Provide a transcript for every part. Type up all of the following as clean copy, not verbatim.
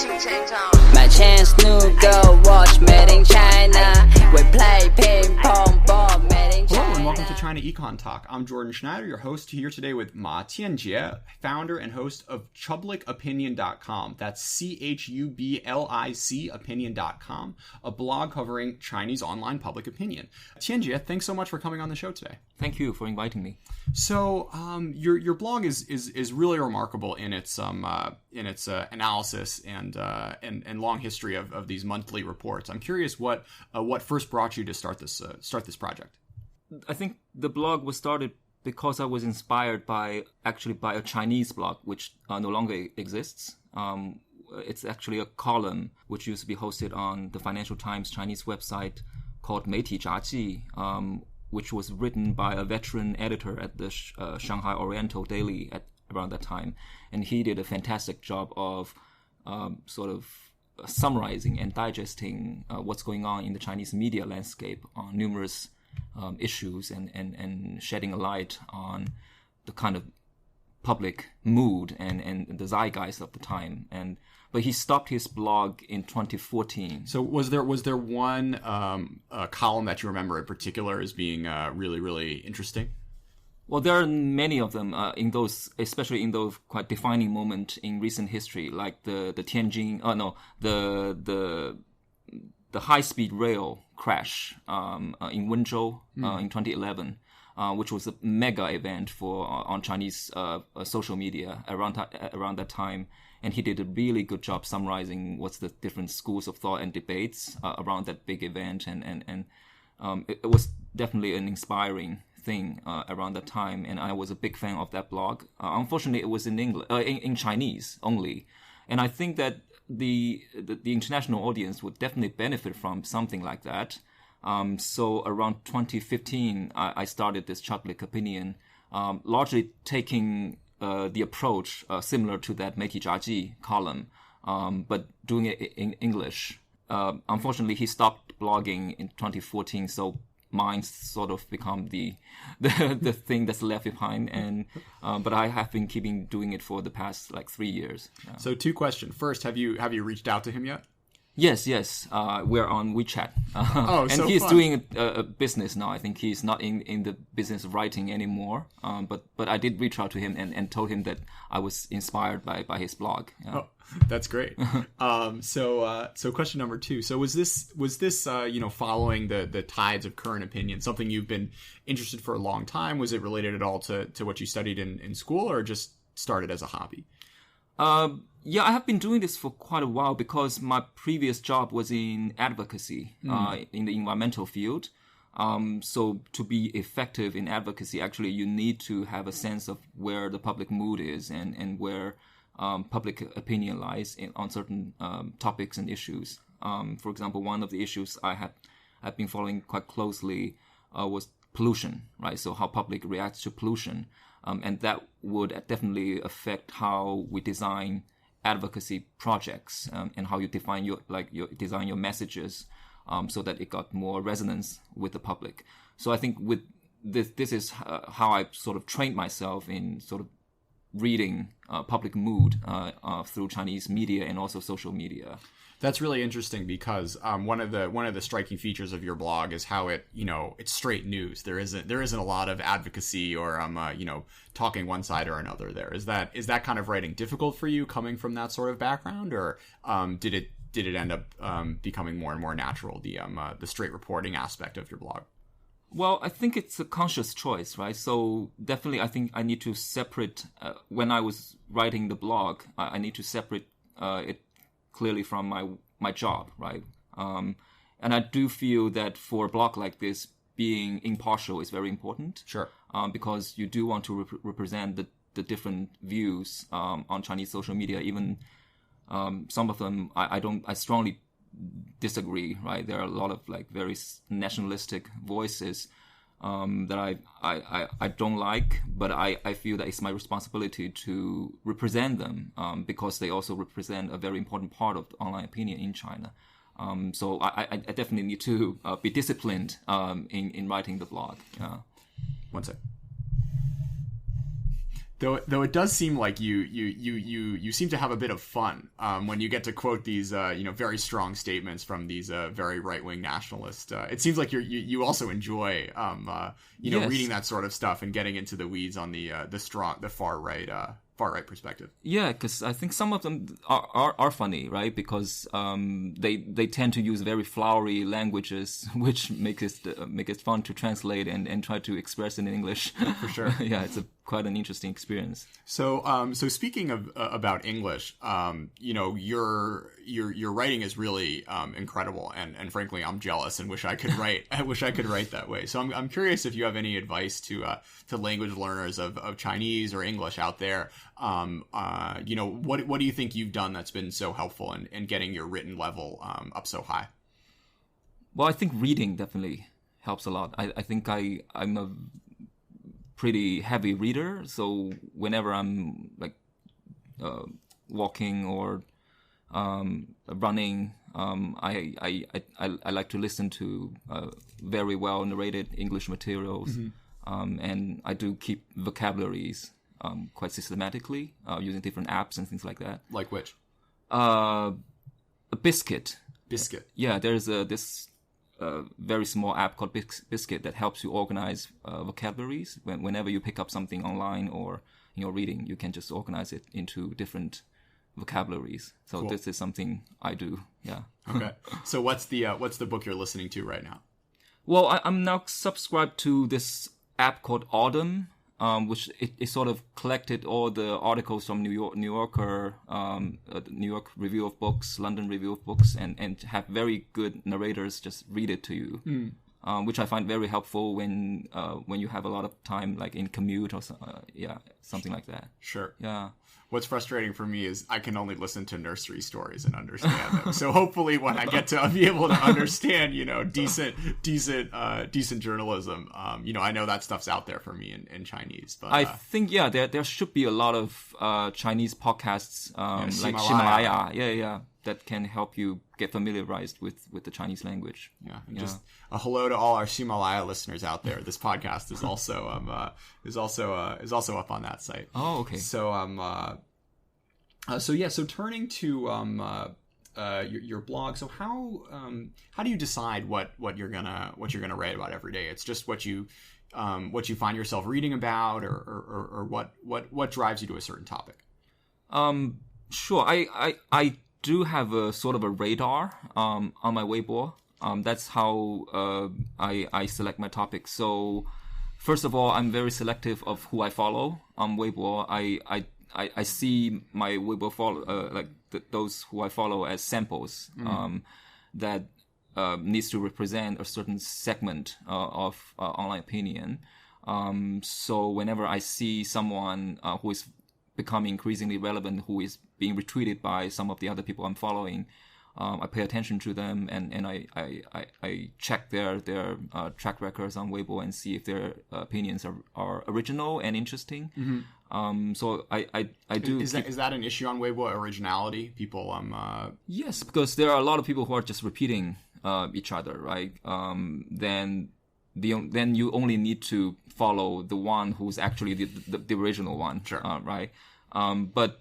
My chance new go watch made in China. We play ping pong ball made in China. Hello and welcome to China Econ Talk. I'm Jordan Schneider, your host, here today with Tianjie, founder and host of Chublicopinion.com. That's CHUBLIC opinion.com, a blog covering Chinese online public opinion. Tianjie, thanks so much for coming on the show today. Thank you for inviting me. So, your blog is really remarkable in its analysis and long history of these monthly reports. I'm curious what first brought you to start this project. I think the blog was started because I was inspired by a Chinese blog which no longer exists. It's actually a column which used to be hosted on the Financial Times Chinese website called 媒体杂技, which was written by a veteran editor at the Shanghai Oriental Daily at around that time. And he did a fantastic job of sort of summarizing and digesting what's going on in the Chinese media landscape on numerous issues and shedding a light on the kind of public mood and the zeitgeist of the time. But he stopped his blog in 2014. So was there one column that you remember in particular as being really, really interesting? Well, there are many of them especially in those quite defining moment in recent history, like the Tianjie, the high-speed rail crash in Wenzhou in 2011, which was a mega event on Chinese social media around that time. And he did a really good job summarizing what's the different schools of thought and debates around that big event. And it was definitely an inspiring thing around that time. And I was a big fan of that blog. Unfortunately, it was in English, in Chinese only. And I think that the international audience would definitely benefit from something like that. So around 2015, I started this Chublicopinion, largely taking the approach similar to that 媒体杂技 column, but doing it in English. Unfortunately, he stopped blogging in 2014, so mine sort of become the thing that's left behind, and but I have been keeping doing it for the past 3 years. So, two questions. First, have you reached out to him yet? Yes. We're on WeChat. And so he's fun. doing a business now. I think he's not in the business of writing anymore. But I did reach out to him and told him that I was inspired by his blog. Oh, that's great. So question number two. So was this following the tides of current opinion, something you've been interested for a long time? Was it related at all to what you studied in school, or just started as a hobby? Yeah, I have been doing this for quite a while because my previous job was in advocacy in the environmental field. So to be effective in advocacy, actually, you need to have a sense of where the public mood is and where public opinion lies on certain topics and issues. For example, one of the issues I've been following quite closely was pollution, right? So how public reacts to pollution. And that would definitely affect how we design advocacy projects and how you define design your messages so that it got more resonance with the public. So I think with this is how I sort of trained myself in sort of reading public mood through Chinese media and also social media. That's really interesting because one of the striking features of your blog is how it's straight news. There isn't a lot of advocacy or talking one side or another. There is that kind of writing difficult for you coming from that sort of background, or did it end up becoming more and more natural, the straight reporting aspect of your blog? Well, I think it's a conscious choice, right? So definitely, I think I need to separate when I was writing the blog. I need to separate it clearly from my job, right? And I do feel that for a blog like this, being impartial is very important. Sure. Because you do want to represent the different views on Chinese social media. Even some of them, I strongly disagree, right? There are a lot of very nationalistic voices that I don't like, but I feel that it's my responsibility to represent them because they also represent a very important part of online opinion in China. So I definitely need to be disciplined in writing the blog. One sec. Though it does seem like you seem to have a bit of fun when you get to quote these very strong statements from these very right-wing nationalists. It seems like you also enjoy Yes. reading that sort of stuff and getting into the weeds on the far right perspective. Yeah, because I think some of them are funny, right? Because they tend to use very flowery languages, which make it fun to translate and try to express it in English. For sure. Yeah, it's quite an interesting experience. So speaking of about English, your writing is really incredible, and frankly, I'm jealous and wish I could write. I wish I could write that way. So I'm curious if you have any advice to language learners of Chinese or English out there. What do you think you've done that's been so helpful in getting your written level up so high? Well, I think reading definitely helps a lot. I think I'm a pretty heavy reader, so whenever I'm like walking or running, I like to listen to very well narrated English materials, and I do keep vocabularies quite systematically using different apps and things like that. Like which? A Biscuit. Biscuit. Yeah, there's this very small app called Biscuit that helps you organize vocabularies. Whenever you pick up something online or in your reading, you can just organize it into different vocabularies. So Cool. This is something I do. Yeah. Okay. So what's the book you're listening to right now? Well, I'm now subscribed to this app called Autumn, which it sort of collected all the articles from New Yorker, New York Review of Books, London Review of Books, and have very good narrators just read it to you, which I find very helpful when you have a lot of time, like in commute or something like that. Sure. Yeah. What's frustrating for me is I can only listen to nursery stories and understand them. So hopefully when I get to be able to understand, decent journalism, I know that stuff's out there for me in Chinese. But I think, there should be a lot of Chinese podcasts like Himalaya. Himalaya. Yeah, that can help you get familiarized with the Chinese language. Yeah, just a hello to all our Himalaya listeners out there. This podcast is also up on that site. Oh, okay. So so turning to your blog. So how do you decide what you're gonna write about every day? It's just what you find yourself reading about, or what drives you to a certain topic? Sure. I do have a sort of a radar on my Weibo. That's how I select my topics. So first of all, I'm very selective of who I follow on Weibo. I see my Weibo follow those who I follow as samples that needs to represent a certain segment of online opinion. So whenever I see someone who is becoming increasingly relevant, who is being retweeted by some of the other people I'm following, I pay attention to them and I check their track records on Weibo and see if their opinions are original and interesting. So I do. Is that an issue on Weibo, originality? People Yes, because there are a lot of people who are just repeating each other, right? Then you only need to follow the one who's actually the original one, sure. Right? But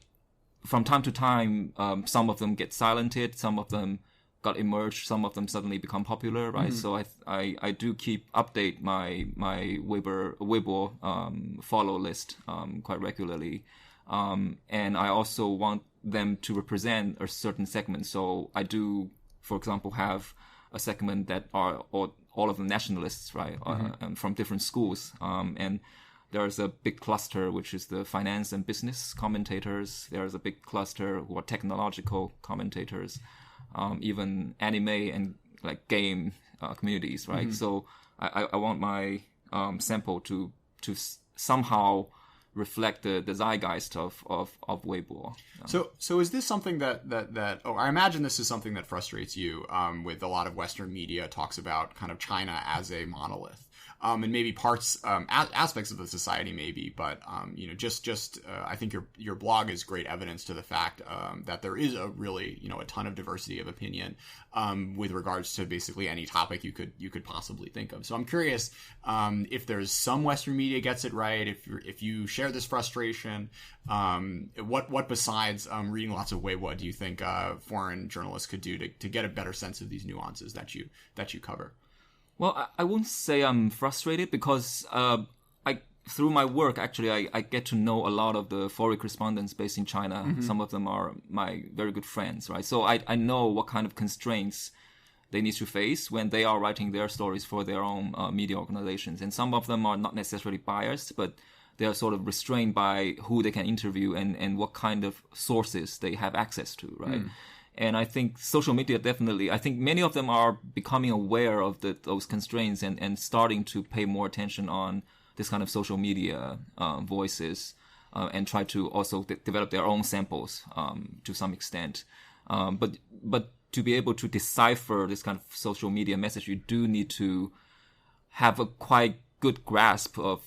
from time to time, some of them get silented, some of them got emerged, some of them suddenly become popular, right? So I do update my Weibo follow list quite regularly, and I also want them to represent a certain segment. So I do, for example, have a segment that are all of the nationalists, right, from different schools, and there's a big cluster which is the finance and business commentators. There's a big cluster who are technological commentators, even anime and like game communities, right? So I want my sample to somehow reflect the zeitgeist of Weibo. So is this something that I imagine this is something that frustrates you with a lot of Western media talks about kind of China as a monolith. and maybe parts, aspects of the society maybe, but I think your blog is great evidence to the fact that there is a really a ton of diversity of opinion with regards to basically any topic you could possibly think of. So I'm curious if there's some Western media gets it right, if you share this frustration, what besides reading lots of Weibo do you think foreign journalists could do to get a better sense of these nuances that you cover? Well, I won't say I'm frustrated because through my work, actually, I get to know a lot of the foreign correspondents based in China. Mm-hmm. Some of them are my very good friends, right? So I know what kind of constraints they need to face when they are writing their stories for their own media organizations. And some of them are not necessarily biased, but they are sort of restrained by who they can interview and what kind of sources they have access to, right? And I think social media definitely, I think many of them are becoming aware of those constraints and starting to pay more attention on this kind of social media voices and try to also develop their own samples to some extent. But to be able to decipher this kind of social media message, you do need to have a quite good grasp of,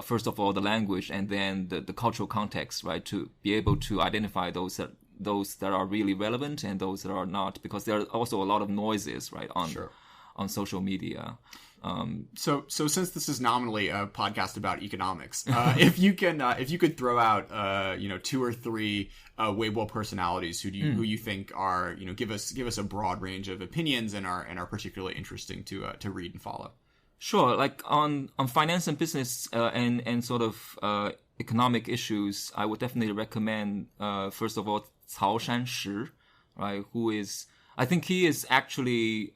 first of all, the language and then the cultural context, right? To be able to identify those that are really relevant and those that are not, because there are also a lot of noises, right, on social media. So since this is nominally a podcast about economics, if you could throw out 2 or 3 Weibo personalities who you think are give us a broad range of opinions and are particularly interesting to read and follow. Sure, like on finance and business and sort of economic issues, I would definitely recommend first of all Cao Shanshi, right? I think he is actually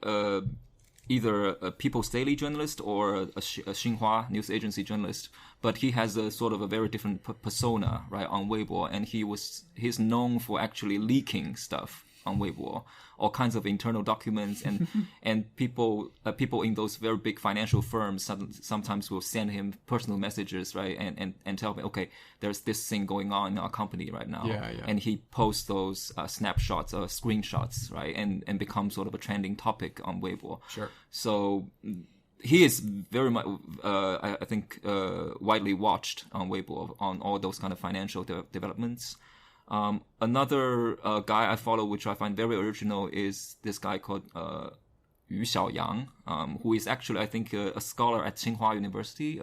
either a People's Daily journalist or a Xinhua news agency journalist, but he has a sort of a very different persona, right, on Weibo, and he's known for actually leaking stuff on Weibo, all kinds of internal documents, and people in those very big financial firms sometimes will send him personal messages, right, and tell him, okay, there's this thing going on in our company right now, and he posts those snapshots or screenshots, right, and becomes sort of a trending topic on Weibo. Sure. So he is very much, I think, widely watched on Weibo on all those kind of financial developments. Another guy I follow, which I find very original, is this guy called Yu Xiaoyang, who is actually, I think, a scholar at Tsinghua University.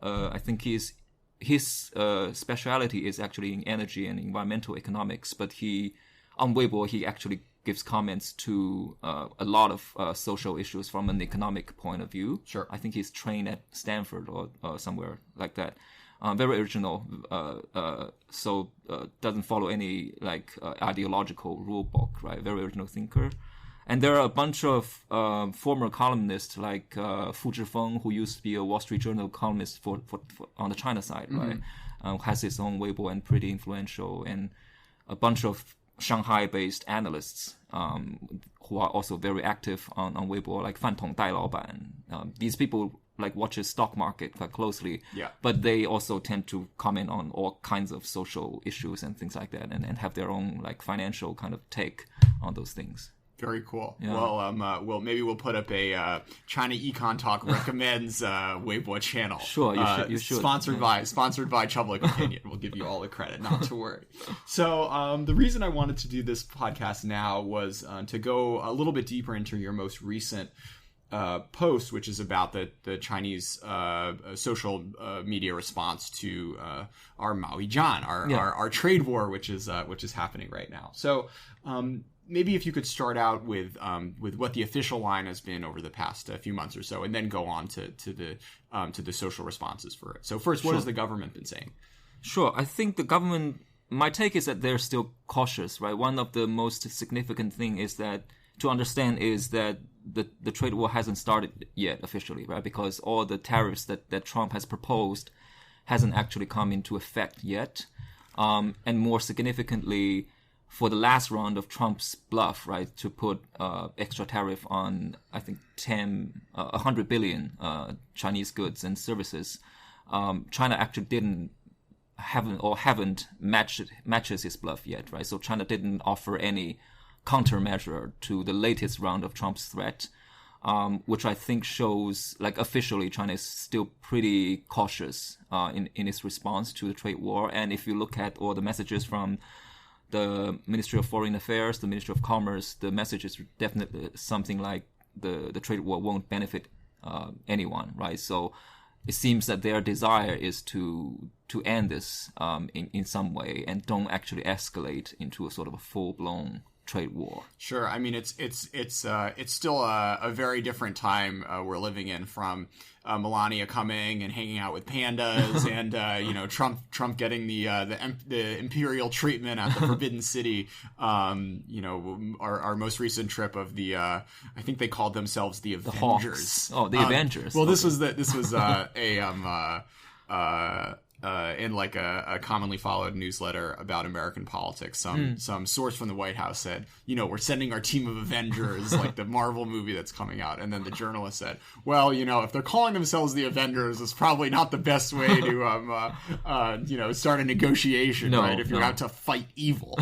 I think his specialty is actually in energy and environmental economics, but on Weibo, he actually gives comments to a lot of social issues from an economic point of view. Sure. I think he's trained at Stanford or somewhere like that. Very original, so doesn't follow any ideological rule book, right? Very original thinker. And there are a bunch of former columnists like Fu Zhifeng, who used to be a Wall Street Journal columnist for on the China side, right? Has his own Weibo and pretty influential, and a bunch of Shanghai-based analysts who are also very active on Weibo, like Fan Tong Dai Laoban. These people watches stock market quite closely, but they also tend to comment on all kinds of social issues and things like that, and have their own financial kind of take on those things. Very cool. Yeah. Well, maybe we'll put up a China Econ Talk recommends Weibo channel. Sure, you should. Sponsored by Chublicopinion. We'll give you all the credit, not to worry. So the reason I wanted to do this podcast now was to go a little bit deeper into your most recent post, which is about the Chinese social media response to our Maoist, our trade war, which is happening right now. So maybe if you could start out with what the official line has been over the past few months or so, and then go on to the social responses for it. So first, what has the government been saying? Sure, I think the government. My take is that they're still cautious, right? One of the most significant thing to understand is that the trade war hasn't started yet officially, right? Because all the tariffs that Trump has proposed hasn't actually come into effect yet. And more significantly, for the last round of Trump's bluff, right, to put extra tariff on, I think, 100 billion Chinese goods and services, China actually haven't matches his bluff yet, right? So China didn't offer any countermeasure to the latest round of Trump's threat. which I think shows, like, officially China is still pretty cautious in its response to the trade war. And if you look at all the messages from the Ministry of Foreign Affairs, the Ministry of Commerce, the message is definitely something like the trade war won't benefit anyone, right? So it seems that their desire is to end this in some way and don't actually escalate into a sort of a full-blown trade war. Sure. I mean, it's still a very different time we're living in, from Melania coming and hanging out with pandas and Trump getting the imperial treatment at the Forbidden City. Our most recent trip of the I think they called themselves the Avengers. The Avengers. Well, this was in like a commonly followed newsletter about American politics, some source from the White House said, we're sending our team of Avengers, like the Marvel movie that's coming out. And then the journalist said, well, if they're calling themselves the Avengers, it's probably not the best way to, start a negotiation, right? If you're out to fight evil.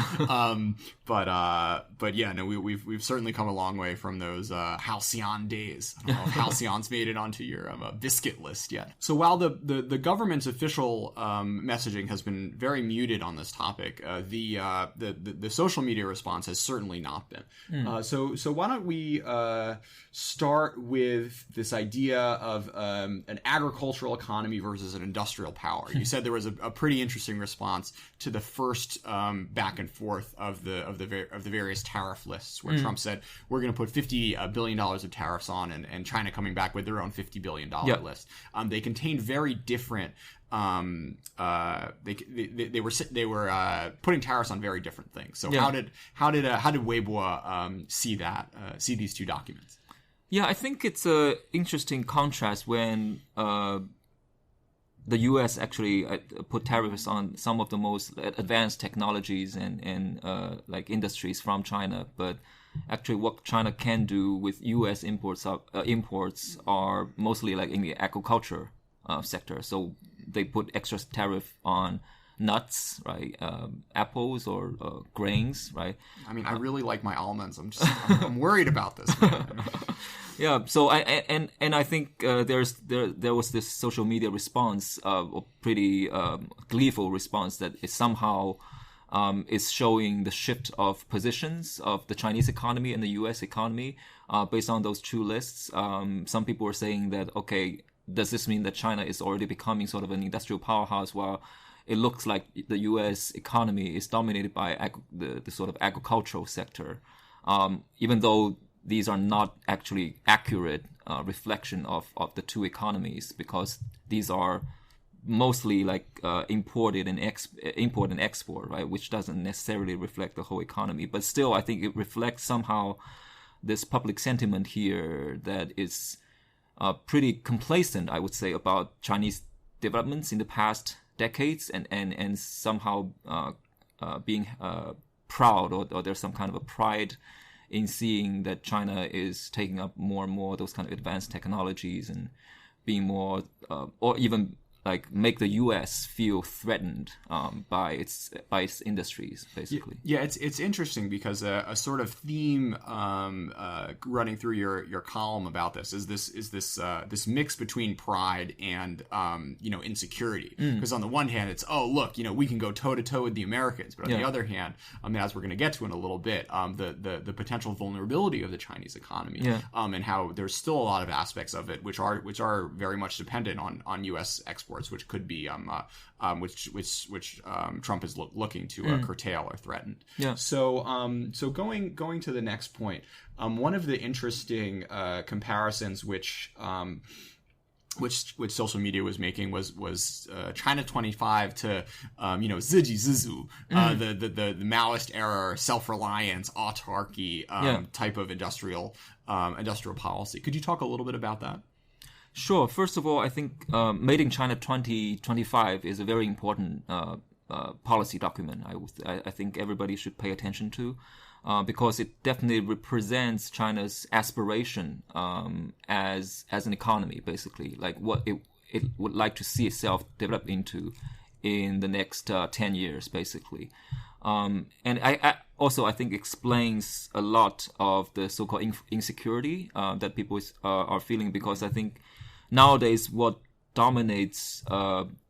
But yeah, no, we've certainly come a long way from those halcyon days. I don't know if halcyon's made it onto your biscuit list yet. So while the government's official messaging has been very muted on this topic, the social media response has certainly not been. So why don't we start with this idea of an agricultural economy versus an industrial power? You said there was a pretty interesting response to the first back and forth of the various tariff lists, where Trump said we're going to put $50 billion of tariffs on, and China coming back with their own $50 billion list. They contained very different. They were putting tariffs on very different things. So how did Weibo see these two documents? Yeah, I think it's a interesting contrast when the U.S. actually put tariffs on some of the most advanced technologies and like industries from China, but actually what China can do with U.S. imports are mostly like in the agriculture sector. So they put extra tariff on nuts, right? Apples or grains, right? I mean, I really like my almonds. I'm worried about this, man. Yeah. So I think there was this social media response, a pretty gleeful response that is somehow is showing the shift of positions of the Chinese economy and the U.S. economy based on those two lists. Some people were saying that, okay, does this mean that China is already becoming sort of an industrial powerhouse? Well, it looks like the U.S. economy is dominated by the sort of agricultural sector, even though these are not actually accurate reflection of the two economies, because these are mostly like import and export, right? Which doesn't necessarily reflect the whole economy. But still, I think it reflects somehow this public sentiment here that is pretty complacent, I would say, about Chinese developments in the past decades, and somehow being proud, or there's some kind of a pride in seeing that China is taking up more and more those kind of advanced technologies and being more, or even like make the U.S. feel threatened by its industries, basically. Yeah, it's interesting because a sort of theme running through your column about this is this mix between pride and insecurity. Because on the one hand, it's we can go toe to toe with the Americans, but on the other hand, as we're going to get to in a little bit, the potential vulnerability of the Chinese economy, and how there's still a lot of aspects of it which are very much dependent on U.S. exports, which could be which Trump is looking to curtail or threaten. Yeah. So going to the next point, one of the interesting comparisons which social media was making was China 25 to ziji zizu, the Maoist era self-reliance, autarchy type of industrial policy. Could you talk a little bit about that? Sure. First of all, I think Made in China 2025 is a very important policy document. I think everybody should pay attention to, because it definitely represents China's aspiration as an economy, basically, like what it would like to see itself develop into in the next 10 years, basically. And I also, I think, explains a lot of the so-called insecurity that people are feeling, because I think nowadays what dominates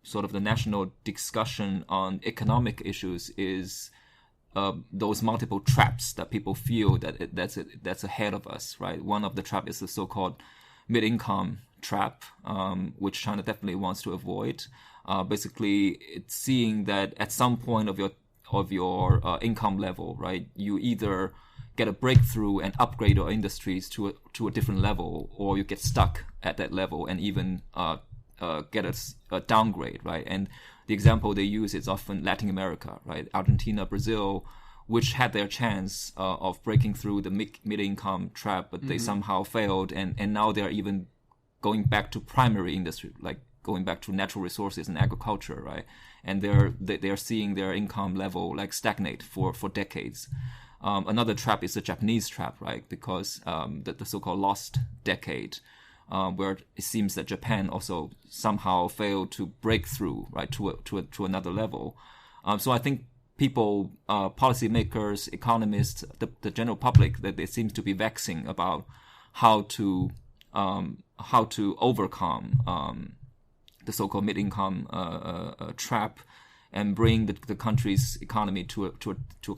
sort of the national discussion on economic issues is those multiple traps that people feel that's ahead of us, right? One of the traps is the so-called mid-income trap, which China definitely wants to avoid. Basically, it's seeing that at some point of your income level, right, you either get a breakthrough and upgrade your industries to a different level, or you get stuck at that level and even get a downgrade, right? And the example they use is often Latin America, right? Argentina, Brazil, which had their chance of breaking through the mid-income trap, but they somehow failed, and now they're even going back to primary industry, like going back to natural resources and agriculture, right? And they're seeing their income level like stagnate for decades. Another trap is the Japanese trap, right? Because the so-called lost decade, where it seems that Japan also somehow failed to break through, right, to another level. So I think people, policymakers, economists, the general public, that they seem to be vexing about how to overcome the so-called mid-income trap and bring the country's economy to a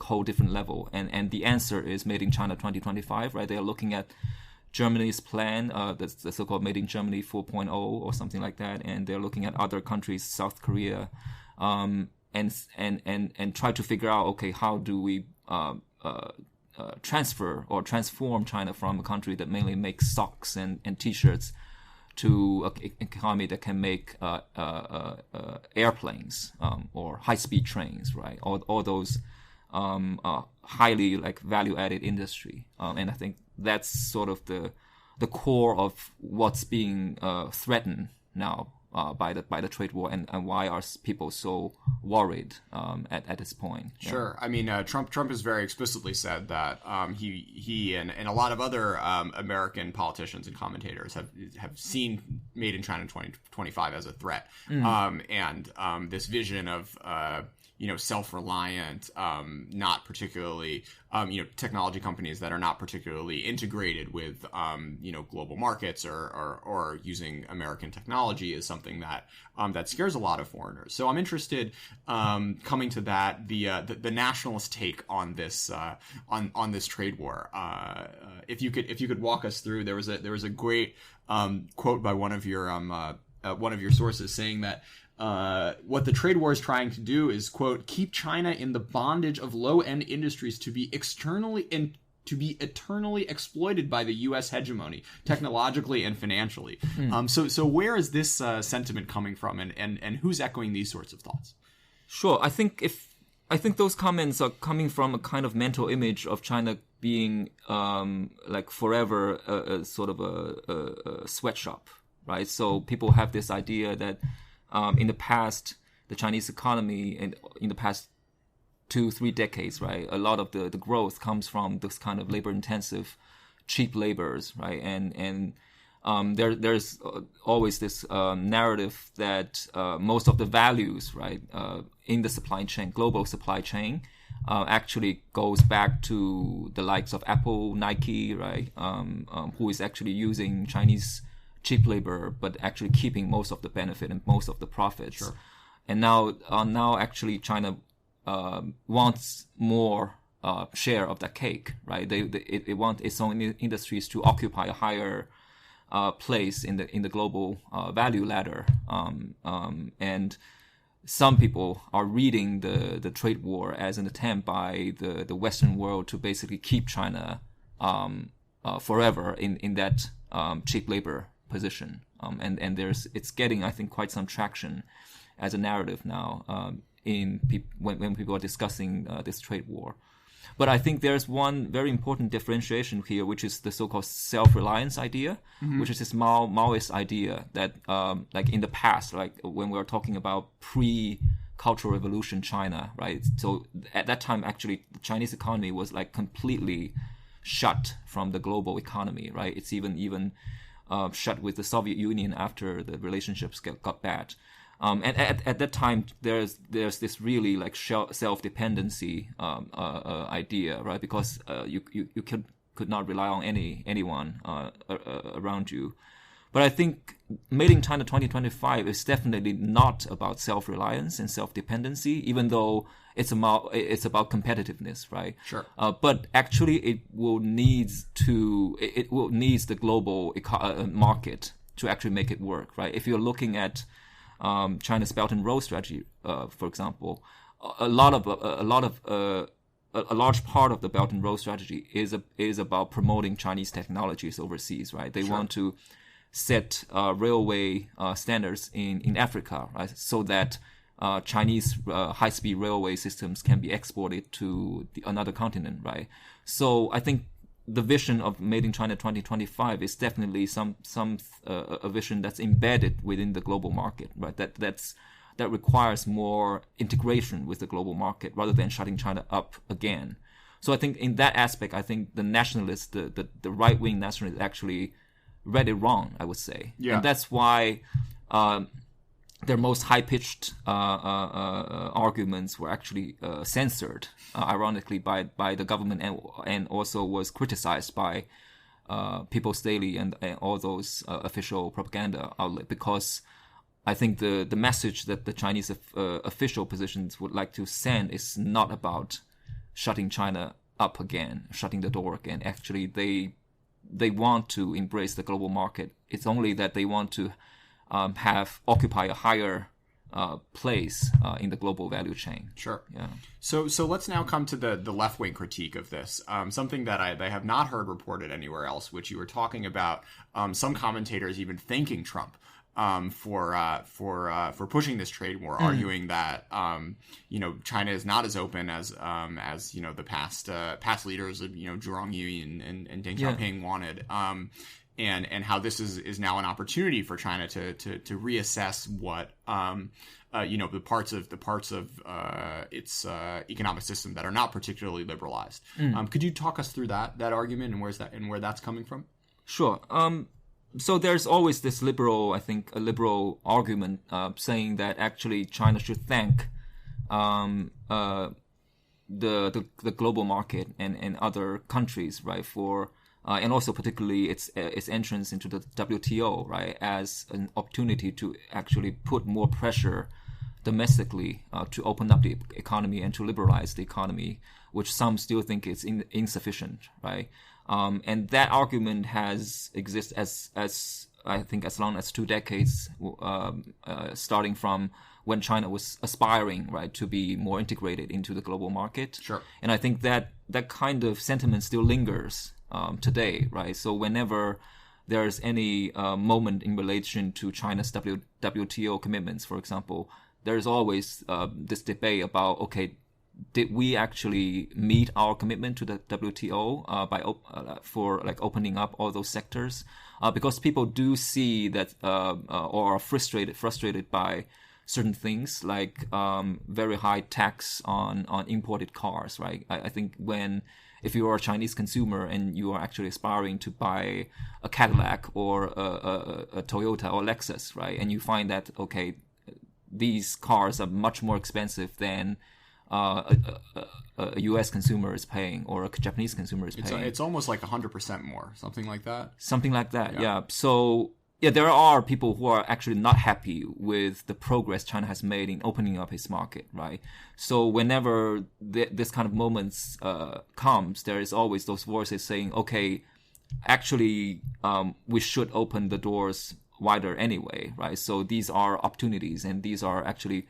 whole different level. And the answer is Made in China 2025, right? They are looking at Germany's plan, that's the so-called Made in Germany 4.0 or something like that, and they're looking at other countries, South Korea, and try to figure out, okay, how do we transfer or transform China from a country that mainly makes socks and T-shirts to an economy that can make airplanes or high-speed trains, right? All those highly like value-added industry, and I think that's sort of the core of what's being threatened now by the trade war, and why are people so worried at this point? Yeah. Sure. I mean, Trump has very explicitly said that he and a lot of other American politicians and commentators have seen Made in China 2025 as a threat, and this vision of self-reliant, not particularly, technology companies that are not particularly integrated with, global markets or using American technology is something that scares a lot of foreigners. So I'm interested, coming to that, the nationalist take on this, on this trade war. If you could walk us through, there was a great, quote by one of your sources saying that, what the trade war is trying to do is, quote, keep China in the bondage of low-end industries to be eternally exploited by the U.S. hegemony, technologically and financially. So where is this sentiment coming from, and who's echoing these sorts of thoughts? Sure, I think those comments are coming from a kind of mental image of China being like forever a sort of a sweatshop, right? So people have this idea that in the past, the Chinese economy, in the past 2-3 decades, right, a lot of the growth comes from this kind of labor-intensive, cheap labors, right, and there's always this narrative that most of the values, right, in the supply chain, global supply chain, actually goes back to the likes of Apple, Nike, right, who is actually using Chinese cheap labor, but actually keeping most of the benefit and most of the profits. Sure. And now actually China wants more share of that cake, right? It wants its own industries to occupy a higher place in the global value ladder. And some people are reading the trade war as an attempt by the Western world to basically keep China forever in that cheap labor position, and it's getting, I think, quite some traction as a narrative now when people are discussing this trade war. But I think there's one very important differentiation here, which is the so-called self-reliance idea, which is this Maoist idea that, like in the past, like when we were talking about pre-Cultural Revolution China, right? So at that time, actually, the Chinese economy was like completely shut from the global economy, right? It's even shut with the Soviet Union after the relationships got bad. And at that time, there's this really like self-dependency idea, right? Because you could not rely on anyone around you. But I think Made in China 2025 is definitely not about self-reliance and self-dependency, even though it's about competitiveness, right? Sure. But actually, it will needs the global market to actually make it work, right? If you're looking at China's Belt and Road strategy, for example, a large part of the Belt and Road strategy is about promoting Chinese technologies overseas, right? They want to set railway standards in Africa, right? So that Chinese high-speed railway systems can be exported to another continent, right? So I think the vision of Made in China 2025 is definitely a vision that's embedded within the global market, right? That requires more integration with the global market rather than shutting China up again. So I think in that aspect, I think the nationalists, the right-wing nationalists actually read it wrong, I would say. Yeah. And that's why their most high-pitched arguments were actually censored, ironically, by the government and also was criticized by People's Daily and all those official propaganda outlets, because I think the message that the Chinese official positions would like to send is not about shutting China up again, shutting the door again. Actually, they want to embrace the global market. It's only that they want to occupy a higher place in the global value chain. Sure. Yeah. So let's now come to the left-wing critique of this. Something that I have not heard reported anywhere else, which you were talking about. Some commentators even thanking Trump for pushing this trade war, arguing that China is not as open as the past leaders of Zhu Rongyi and Deng Xiaoping wanted. And how this is now an opportunity for China to reassess what the parts of its economic system that are not particularly liberalized. Could you talk us through that argument and where that's coming from? Sure. So there's always this liberal argument saying that actually China should thank the global market and other countries, right, for and also particularly its entrance into the WTO, right, as an opportunity to actually put more pressure domestically to open up the economy and to liberalize the economy, which some still think is insufficient, right? And that argument has existed as I think as long as 2 decades, starting from when China was aspiring, right, to be more integrated into the global market. Sure. And I think that kind of sentiment still lingers today, right? So whenever there's any moment in relation to China's WTO commitments, for example, there's always this debate about, okay, did we actually meet our commitment to the WTO for opening up all those sectors? Because people do see that or are frustrated by certain things like very high tax on imported cars, right? I think if you are a Chinese consumer and you are actually aspiring to buy a Cadillac or a Toyota or Lexus, right, and you find that, okay, these cars are much more expensive than a U.S. consumer is paying or a Japanese consumer is paying. It's almost like 100% more, something like that. Something like that, yeah. So, yeah, there are people who are actually not happy with the progress China has made in opening up its market, right? So whenever this kind of moments comes, there is always those voices saying, okay, actually, we should open the doors wider anyway, right? So these are opportunities and these are actually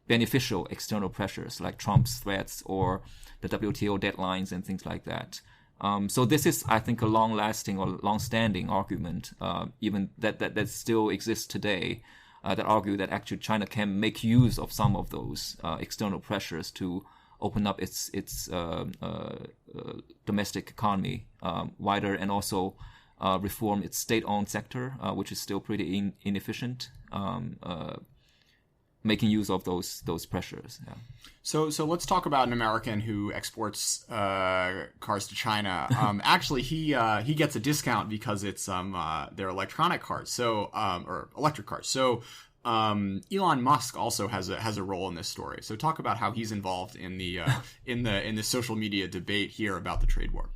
beneficial external pressures like Trump's threats or the WTO deadlines and things like that. So this is, I think, a long-lasting or long-standing argument, even that still exists today, that argue that actually China can make use of some of those external pressures to open up its domestic economy wider and also reform its state-owned sector, which is still pretty inefficient. Making use of those pressures. Yeah. So let's talk about an American who exports cars to China. Actually, he gets a discount because it's they're electronic cars, or electric cars. So Elon Musk also has a role in this story. So talk about how he's involved in the in the social media debate here about the trade war.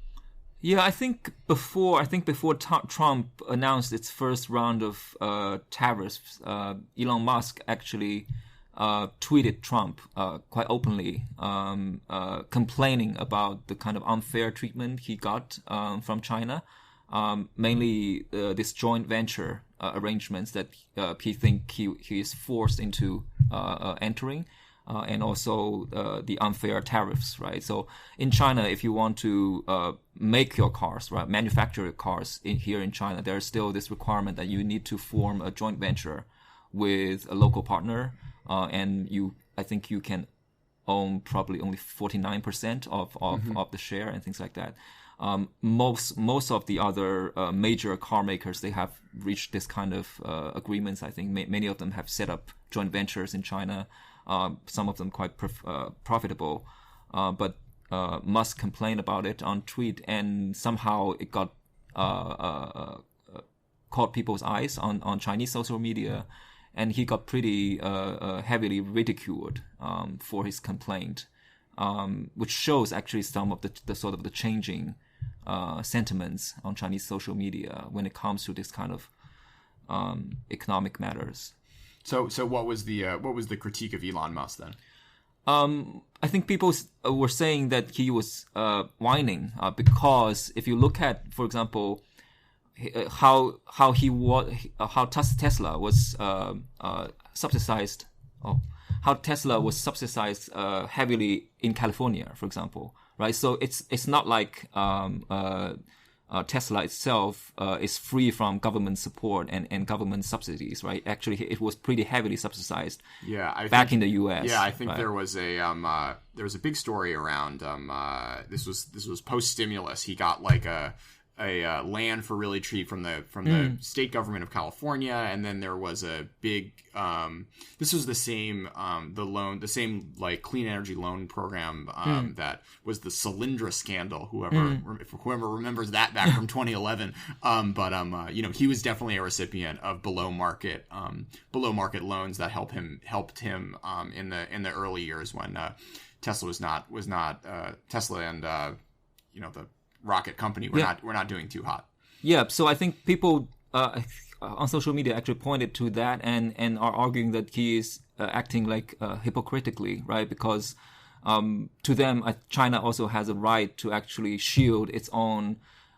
Yeah, I think before Trump announced its first round of tariffs, Elon Musk actually tweeted Trump quite openly, complaining about the kind of unfair treatment he got from China, mainly this joint venture arrangements that he think he is forced into entering. And also the unfair tariffs, right? So in China, if you want to make your cars, right, manufacture your cars here in China, there's still this requirement that you need to form a joint venture with a local partner, and I think you can own probably only 49% of the share and things like that. Most of the other major car makers, they have reached this kind of agreements. I think many of them have set up joint ventures in China. Some of them quite profitable, but Musk complained about it on tweet, and somehow it got caught people's eyes on Chinese social media, and he got pretty heavily ridiculed for his complaint, which shows actually some of the sort of the changing sentiments on Chinese social media when it comes to this kind of economic matters. So what was the critique of Elon Musk then? I think people were saying that he was whining because if you look at, for example, how Tesla was subsidized. How Tesla was subsidized heavily in California, for example, right? So it's not like Tesla itself is free from government support and government subsidies, right? Actually, it was pretty heavily subsidized. Back in the U.S. Yeah, I think right? there was a big story around this was post stimulus. He got like a land for really cheap from the state government of California, and then there was a big this was the same like clean energy loan program that was the Solyndra scandal. Whoever remembers that back from 2011, he was definitely a recipient of below market loans that helped him in the early years when Tesla was not Tesla and the rocket company we're not doing too hot. Yeah, so I think people on social media actually pointed to that and are arguing that he is acting like hypocritically, right? Because to them, China also has a right to actually shield its own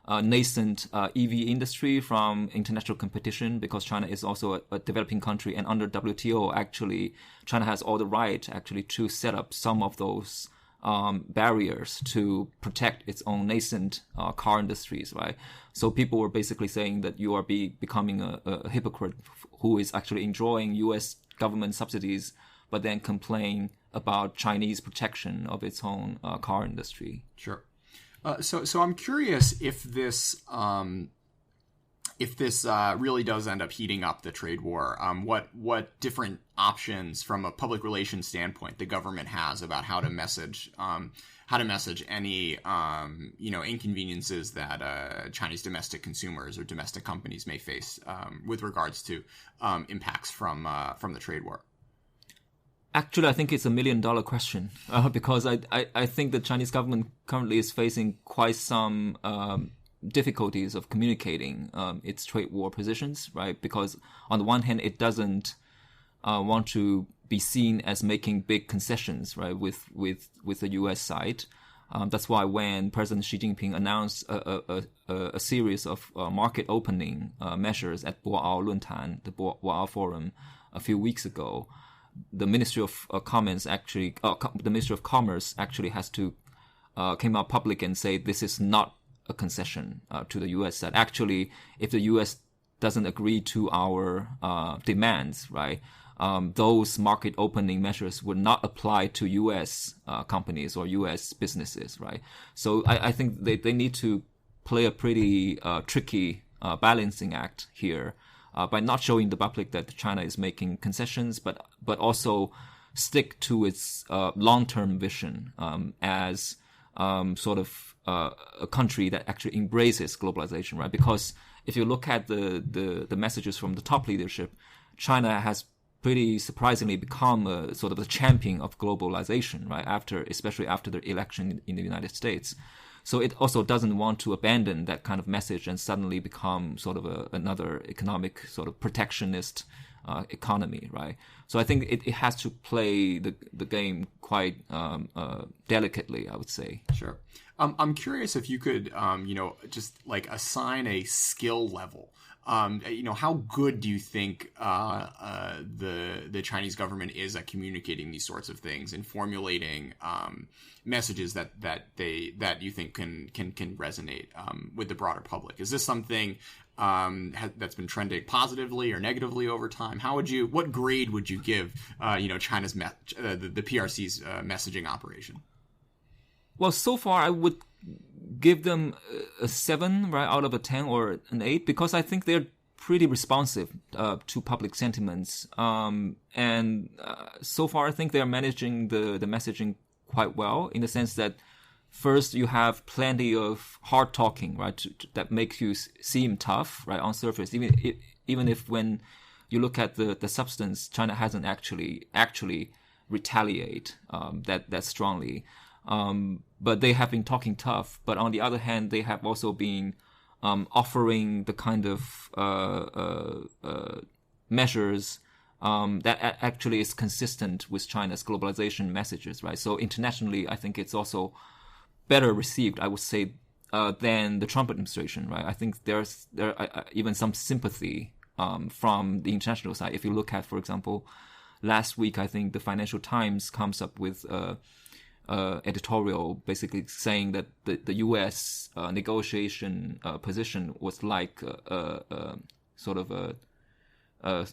nascent EV industry from international competition, because China is also a developing country, and under WTO, actually, China has all the right actually to set up some of those barriers to protect its own nascent car industries, right? So people were basically saying that you are becoming a hypocrite who is actually enjoying U.S. government subsidies, but then complain about Chinese protection of its own car industry. Sure. So I'm curious if this really does end up heating up the trade war, what different options from a public relations standpoint the government has about how to message any inconveniences that Chinese domestic consumers or domestic companies may face with regards to impacts from the trade war. Actually, I think it's $1 million question because I think the Chinese government currently is facing quite some difficulties of communicating its trade war positions, right? Because on the one hand, it doesn't want to be seen as making big concessions, right, with the U.S. side. That's why when President Xi Jinping announced a series of market opening measures at Boao Luntan, the Boao Forum, a few weeks ago, the Ministry of Commerce actually has to came out public and say this is not a concession to the U.S. side. Actually, if the U.S. doesn't agree to our demands, right, those market opening measures would not apply to U.S. Companies or U.S. businesses, right? So I think they need to play a pretty tricky balancing act here by not showing the public that China is making concessions, but also stick to its long-term vision as sort of a country that actually embraces globalization, right? Because if you look at the messages from the top leadership, China has pretty surprisingly become a sort of a champion of globalization, right? Especially after the election in the United States. So it also doesn't want to abandon that kind of message and suddenly become sort of another economic sort of protectionist economy, right? So I think it has to play the game quite delicately, I would say. Sure. I'm curious if you could, just like assign a skill level. How good do you think the Chinese government is at communicating these sorts of things and formulating messages that you think can resonate with the broader public? Is this something that's been trending positively or negatively over time? What grade would you give China's the PRC's messaging operation? Well, so far I would give them a 7, right, out of a 10 or an 8, because I think they're pretty responsive to public sentiments. And so far I think they're managing the messaging quite well, in the sense that first you have plenty of hard talking, right, that makes you seem tough, right, on surface, even if when you look at the substance, China hasn't actually retaliate that strongly. But they have been talking tough. But on the other hand, they have also been offering the kind of measures that actually is consistent with China's globalization messages, right? So internationally, I think it's also better received, I would say, than the Trump administration, right? I think there even some sympathy from the international side. If you look at, for example, last week, I think the Financial Times comes up with editorial basically saying that the U.S. Negotiation position was like sort of a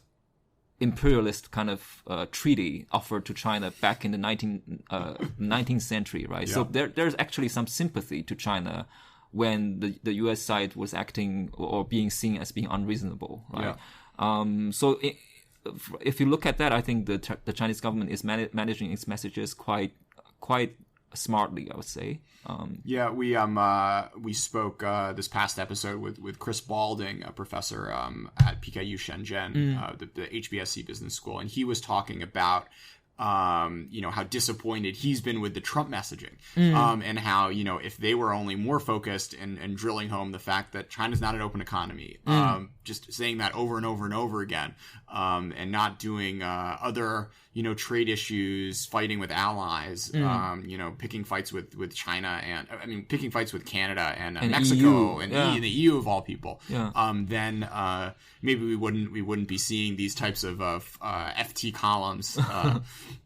imperialist kind of treaty offered to China back in the 19th century, right? Yeah. So there's actually some sympathy to China when the U.S. side was acting or being seen as being unreasonable, right? Yeah. So if you look at that, I think the Chinese government is managing its messages quite smartly, I would say. We spoke this past episode with Chris Balding, a professor at PKU Shenzhen, the HBSC Business School, and he was talking about how disappointed he's been with the Trump messaging, and how, if they were only more focused and drilling home the fact that China's not an open economy, just saying that over and over and over again, and not doing other, trade issues, fighting with allies, picking fights with China and, picking fights with Canada and Mexico EU. And the EU of all people, then maybe we wouldn't be seeing these types of FT columns.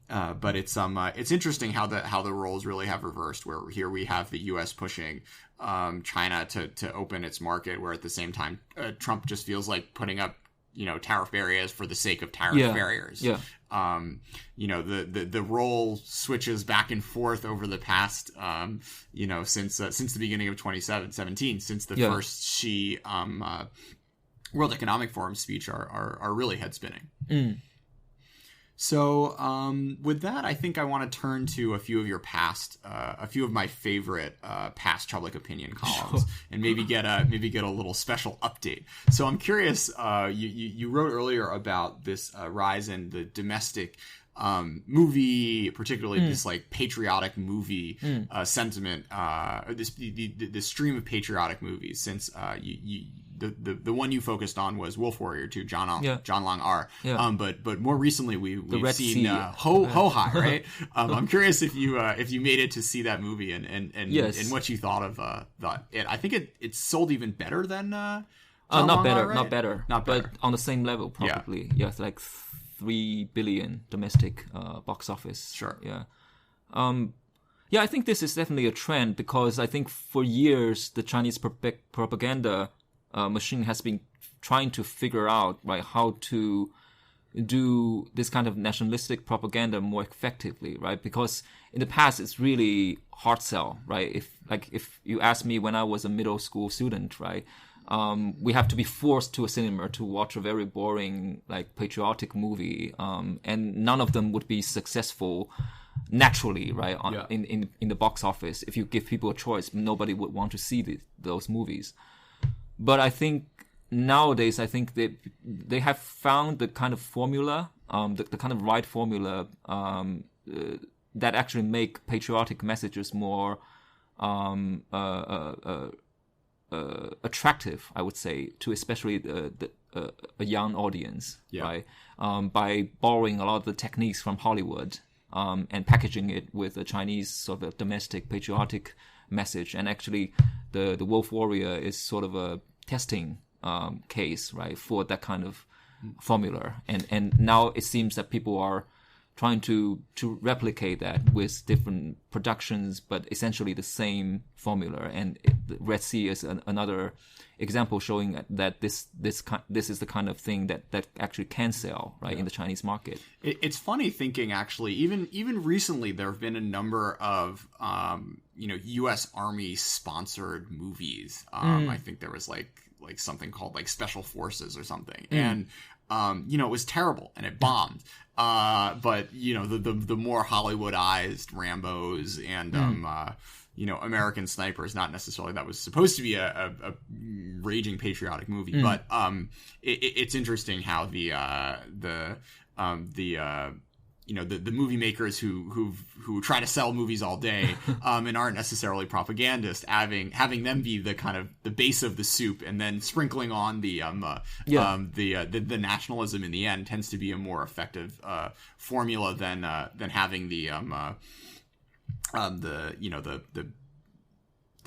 But it's interesting how the roles really have reversed, where here we have the U.S. pushing China to open its market, where at the same time Trump just feels like putting up tariff barriers for the sake of tariff barriers. Yeah. The role switches back and forth over the past since the beginning of 2017, since the first Xi World Economic Forum speech are really head spinning. So with that, I think I want to turn to a few of my favorite past Chublicopinion columns, and maybe get a little special update. So I'm curious. You wrote earlier about this rise in the domestic movie, particularly this like patriotic movie sentiment. The stream of patriotic movies since the one you focused on was Wolf Warrior 2, John Long R. Yeah. But more recently we've seen Ho Hai, right? I'm curious if you made it to see that movie and what you thought of it. I think it sold even better than not better, but on the same level probably. Yeah, it's like 3 billion domestic box office. Sure. Yeah. I think this is definitely a trend, because I think for years the Chinese propaganda machine has been trying to figure out, right, how to do this kind of nationalistic propaganda more effectively, right? Because in the past it's really hard sell, right? If you ask me when I was a middle school student, right, we have to be forced to a cinema to watch a very boring, like, patriotic movie, and none of them would be successful naturally, right? In the box office, if you give people a choice, nobody would want to see those movies. But I think nowadays, they have found the kind of formula the kind of right formula that actually make patriotic messages more attractive, I would say, to especially a young audience, right? By borrowing a lot of the techniques from Hollywood and packaging it with a Chinese sort of domestic patriotic message. And actually, the Wolf Warrior is sort of a testing case, right, for that kind of formula. And now it seems that people are trying to replicate that with different productions, but essentially the same formula. And the Red Sea is another example showing that this is the kind of thing that actually can sell, right, in the Chinese market. It's funny thinking, actually, even recently there have been a number of U.S. Army sponsored movies. I think there was like something called like Special Forces or something, and it was terrible and it bombed. But the more Hollywoodized Rambos and American Snipers, not necessarily that was supposed to be a raging patriotic movie, but it's interesting how the movie makers who try to sell movies all day and aren't necessarily propagandists, having them be the kind of the base of the soup, and then sprinkling on the nationalism in the end tends to be a more effective formula than having the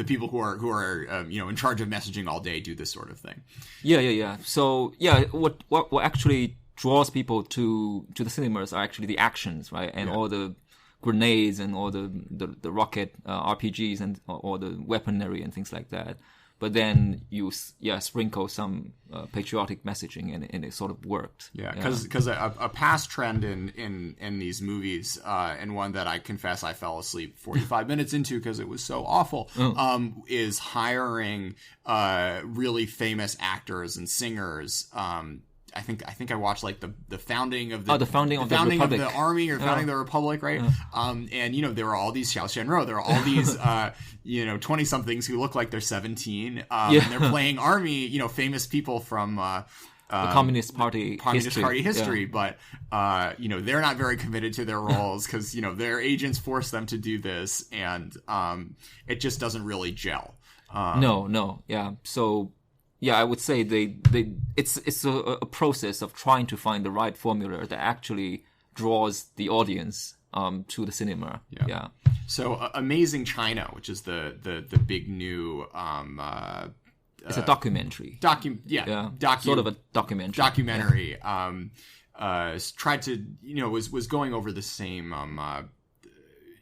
people who are in charge of messaging all day do this sort of thing. Yeah. So what actually draws people to the cinemas are actually the actions, right? And all the grenades and all the rocket RPGs and all the weaponry and things like that. But then you sprinkle some patriotic messaging and it sort of worked. Yeah, because a past trend in these movies, and one that I confess I fell asleep 45 minutes into because it was so awful, is hiring really famous actors and singers. I think I watched like the founding of the founding of the army or founding the republic, right? And there were all these Xiao Shanrou, there are all these 20 somethings who look like they're 17, and they're playing army, famous people from the Communist Party history, but they're not very committed to their roles because their agents force them to do this, and it just doesn't really gel. So I would say it's a process of trying to find the right formula that actually draws the audience to the cinema. Yeah. So Amazing China, which is the big new it's a documentary. Sort of a documentary. Tried to was going over the same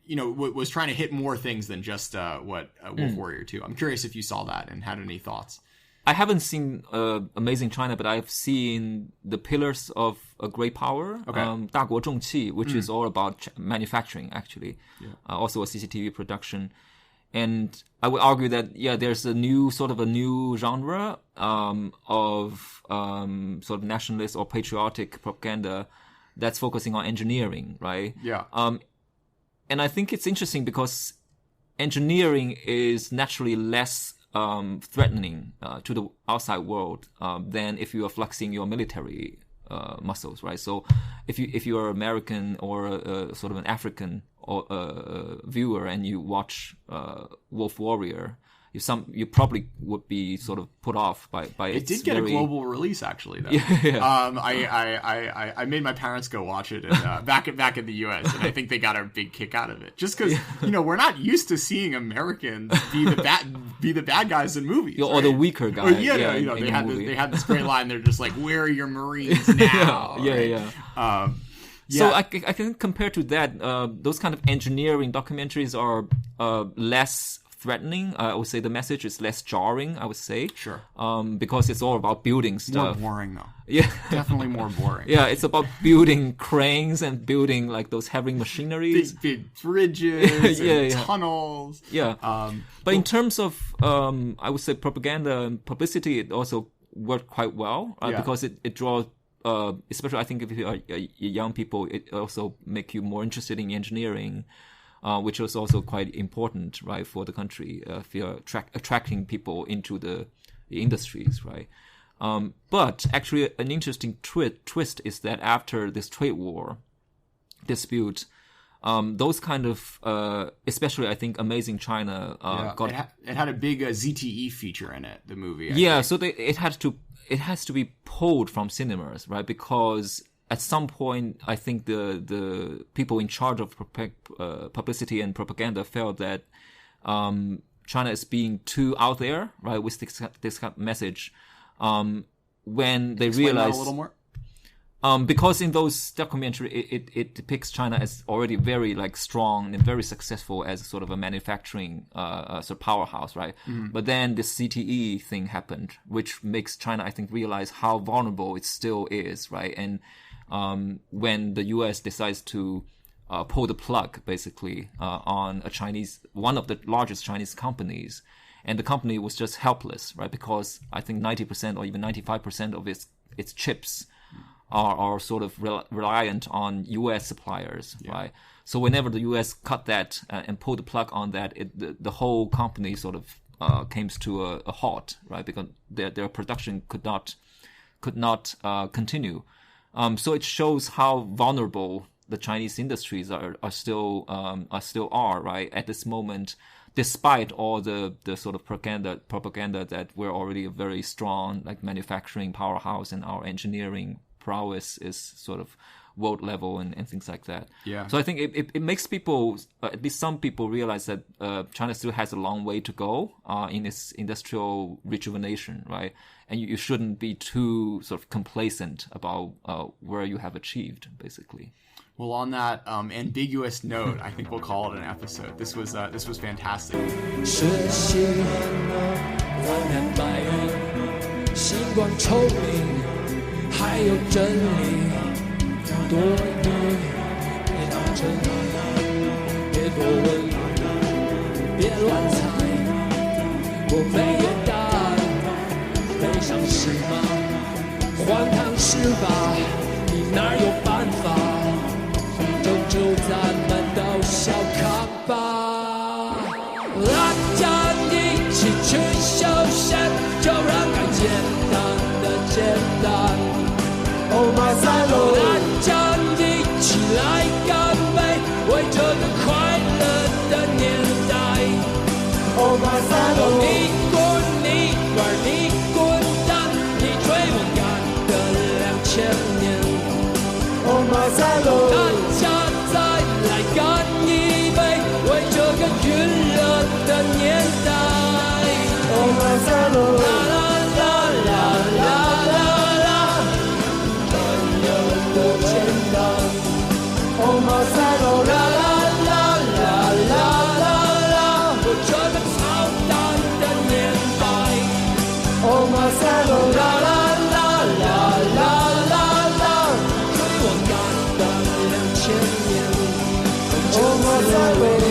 was trying to hit more things than just what Wolf Warrior 2. I'm curious if you saw that and had any thoughts. I haven't seen Amazing China, but I've seen the Pillars of a Great Power, 大国重器, which is all about manufacturing, actually. Also a CCTV production. And I would argue that, there's a new genre of sort of nationalist or patriotic propaganda that's focusing on engineering, right? Yeah. And I think it's interesting because engineering is naturally less threatening to the outside world than if you are flexing your military muscles, right? So if you are American or sort of an African viewer and you watch Wolf Warrior, you probably would be sort of put off by it. Did get a global release, actually, though. I made my parents go watch it back in the US, and I think they got a big kick out of it. Just because we're not used to seeing Americans be the bad guys in movies, or the weaker guy. They had this great line. They're just like, "Where are your Marines now?" So I think compared to that, those kind of engineering documentaries are less threatening. I would say the message is less jarring, I would say. Sure. Because it's all about building stuff. More boring, though. Yeah. Definitely more boring. Yeah, it's about building cranes and building like those heavy machineries. Big bridges and tunnels. Yeah. But in terms of, I would say propaganda and publicity, it also worked quite well because it draws, especially I think if you are young people, it also make you more interested in engineering. Which was also quite important, right, for the country if you're attracting people into the industries, right? But actually, an interesting twist is that after this trade war dispute, those kind of, especially I think Amazing China, it had a big ZTE feature in it, the movie. So it has to be pulled from cinemas, right? Because at some point, I think the people in charge of publicity and propaganda felt that China is being too out there, right, with this kind of message. When they realize a little more. Because in those documentary, it depicts China as already very like strong and very successful as sort of a manufacturing sort of powerhouse, right? But then this CTE thing happened, which makes China, I think, realize how vulnerable it still is, right? And when the U.S. decides to pull the plug, basically, on one of the largest Chinese companies, and the company was just helpless, right? Because I think 90% or even 95% of its chips are sort of reliant on U.S. suppliers, right? So whenever the U.S. cut that and pulled the plug on that, the whole company sort of came to a halt, right? Because their production could not continue. So it shows how vulnerable the Chinese industries are still right at this moment, despite all the sort of propaganda that we're already a very strong like manufacturing powerhouse and our engineering prowess is sort of world level and things like that. Yeah. So I think it makes people, at least some people, realize that China still has a long way to go in its industrial rejuvenation, right? And you shouldn't be too sort of complacent about where you have achieved, basically. Well, on that ambiguous note, I think we'll call it an episode. This was fantastic. 还有真理，多一对，别当真，别多问，别乱猜。我没有答案，悲伤是吗？荒唐是吧？你哪有办法？终究咱们都小康吧。大家一起去修身，就让它简单的简单。Oh my side， 大家一起来干杯，为这个快乐的年代。Oh my side， 你滚你玩你滚蛋，你追我赶的2000年。Oh my side， 大家再来干一杯，为这个娱乐的年代。Oh my side， 啦啦啦啦啦。Oh my side， 啦啦啦啦啦啦啦，我这个操蛋的年代。Oh my side， 啦啦啦啦啦啦啦，追我赶的2000年。Oh my side。